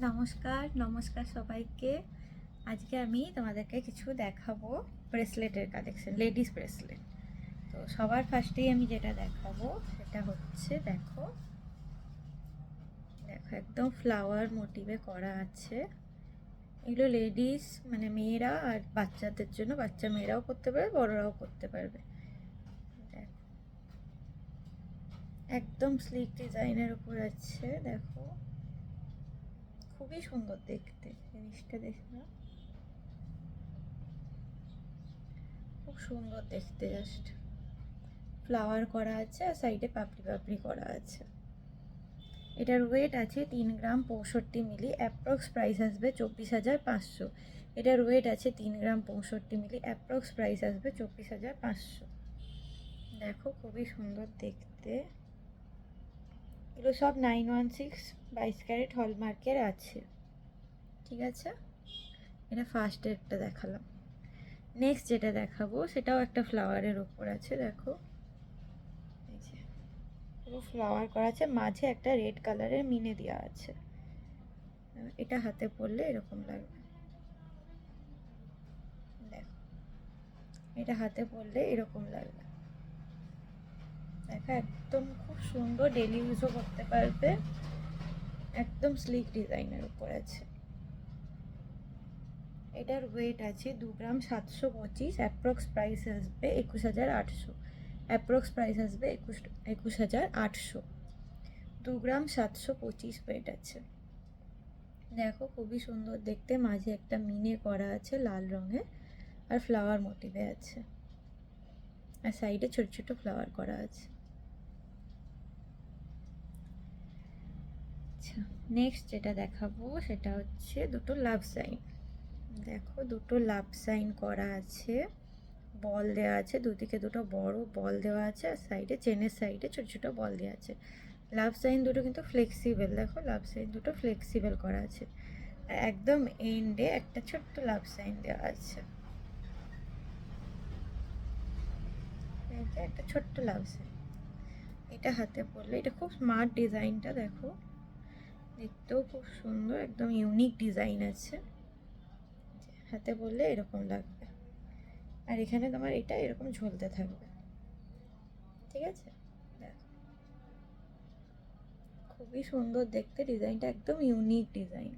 নমস্কার নমস্কার সবাইকে। আজকে আমি তোমাদেরকে কিছু দেখাবো ব্রেসলেটের কালেকশন, লেডিস ব্রেসলেট। তো সবার ফার্স্টেই আমি যেটা দেখাবো সেটা হচ্ছে দেখো দেখো একদম ফ্লাওয়ার মোটিভে করা আছে। এগুলো লেডিস মানে মেয়েরা আর বাচ্চাদের জন্য, বাচ্চা মেয়েরাও করতে পারবে, বড়রাও করতে পারবে। দেখো একদম স্লিক ডিজাইনের উপর আছে। দেখো খুবই সুন্দর দেখতে জিনিসটা, দেখো খুব সুন্দর দেখতে, জাস্ট ফ্লাওয়ার করা আছে আর সাইডে পাপড়ি পাপড়ি করা আছে। এটার ওয়েট আছে 3 গ্রাম 65 মিলি, অ্যাপ্রক্স প্রাইস আসবে 24,500। এটার ওয়েট আছে 3 গ্রাম 65 মিলি, অ্যাপ্রক্স প্রাইস আসবে 24,500। দেখো খুবই সুন্দর দেখতে। এগুলো সব 916 22 ক্যারেট হলমার্কের আছে, ঠিক আছে। এটা ফার্স্ট একটা দেখালাম। নেক্সট যেটা দেখাবো সেটাও একটা ফ্লাওয়ারের ওপর আছে। দেখো পুরো ফ্লাওয়ার করা আছে, মাঝে একটা রেড কালারের মিনে দেওয়া আছে। এটা হাতে পরলে এরকম লাগবে, দেখো এটা হাতে পরলে এরকম লাগবে। দেখো একদম খুব সুন্দর, ডেলি ইউজও করতে পারবে। একদম স্লিক ডিজাইনের উপর আছে। এটার ওয়েট আছে 2 গ্রাম 725, অ্যাপ্রক্স প্রাইস আসবে 21,800। অ্যাপ্রক্স প্রাইস আসবে 21,800। 2 গ্রাম 725 ওয়েট আছে। দেখো খুবই সুন্দর দেখতে, মাঝে একটা মিনে করা আছে লাল রঙের আর ফ্লাওয়ার মোটিভে আছে, আর সাইডে ছোট ছোট ফ্লাওয়ার করা আছে। আচ্ছা, নেক্সট যেটা দেখাবো সেটা হচ্ছে দুটো লাভ সাইন। দেখো দুটো লাভ সাইন করা আছে, বল দেওয়া আছে, দুদিকে দুটো বড় বল দেওয়া আছে, আর সাইডে চেনের সাইডে ছোট ছোট বল দেওয়া আছে। লাভ সাইন দুটো কিন্তু ফ্লেক্সিবল, দেখো লাভ সাইন দুটো ফ্লেক্সিবল করা আছে। আর একদম এন্ডে একটা ছোট্ট লাভ সাইন দেওয়া আছে, একটা ছোট্ট লাভ সাইন। এটা হাতে পরলে এটা খুব স্মার্ট ডিজাইনটা, দেখো দেখতেও খুব সুন্দর, একদম ইউনিক ডিজাইন আছে। হাতে পরলে এরকম লাগবে, আর এখানে তোমার এটা এরকম ঝুলতে থাকবে, ঠিক আছে। দেখো খুবই সুন্দর দেখতে ডিজাইনটা, একদম ইউনিক ডিজাইন।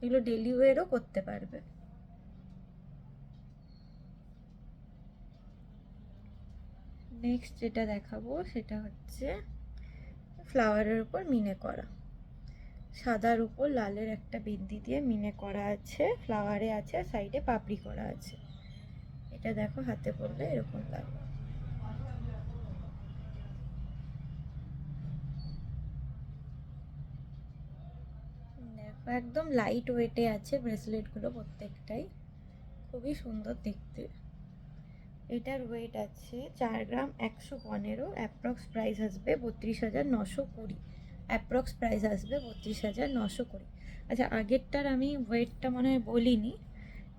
এগুলো ডেলি ওয়্যারও করতে পারবে। নেক্সট যেটা দেখাবো সেটা হচ্ছে ফ্লাওয়ারের উপর মিনে করা, সাদার উপর লালের একটা বিন্দি দিয়ে মিনে করা আছে, ফ্লাওয়ারে আছে, সাইডে পাপড়ি করা আছে। এটা দেখো হাতে পরলে এরকম লাগবে। দেখো একদম লাইট ওয়েটে আছে ব্রেসলেটগুলো প্রত্যেকটাই, খুবই সুন্দর দেখতে। এটার ওয়েট আছে 4 গ্রাম 115, অ্যাপ্রক্স প্রাইস আসবে 32,920। অ্যাপ্রক্স প্রাইস আসবে 32,920। আচ্ছা, আগেরটার আমি ওয়েটটা মনে হয় বলিনি।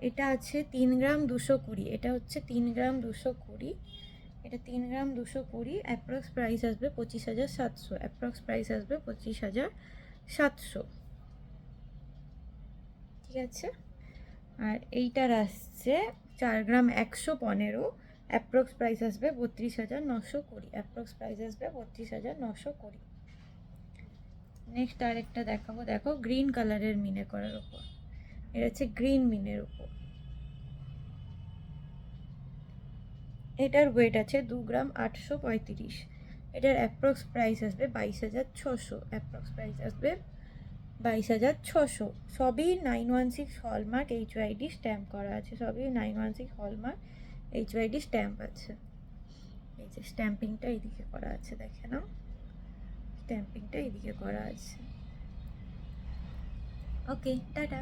এটা আছে 3 গ্রাম 220, এটা হচ্ছে 3 গ্রাম 220। এটা 3 গ্রাম 220, অ্যাপ্রক্স প্রাইস আসবে 25,700। অ্যাপ্রক্স প্রাইস আসবে 25,700, ঠিক আছে। আর এইটার আসছে 4 গ্রাম 115, অ্যাপ্রক্স প্রাইস আসবে 32,920। অ্যাপ্রক্স প্রাইস আসবে 32,920। নেক্সট আরেকটা দেখাবো, দেখো গ্রিন কালারের মিনে করার উপর। এটা হচ্ছে গ্রিন মিনের উপর। এটার ওয়েট আছে 2 গ্রাম 835। এটার অ্যাপ্রক্স প্রাইস আসবে 22,600। অ্যাপ্রক্স প্রাইস আসবে 22,600। সবই 916 হলমার্ক HYD স্ট্যাম্প করা আছে, সবই 916 হলমার্ক HYD স্ট্যাম্প আছে। এই যে স্ট্যাম্পিংটা এইদিকে করা আছে, দেখে নাও স্ট্যাম্পিংটা এইদিকে করা আছে। ওকে, টাটা।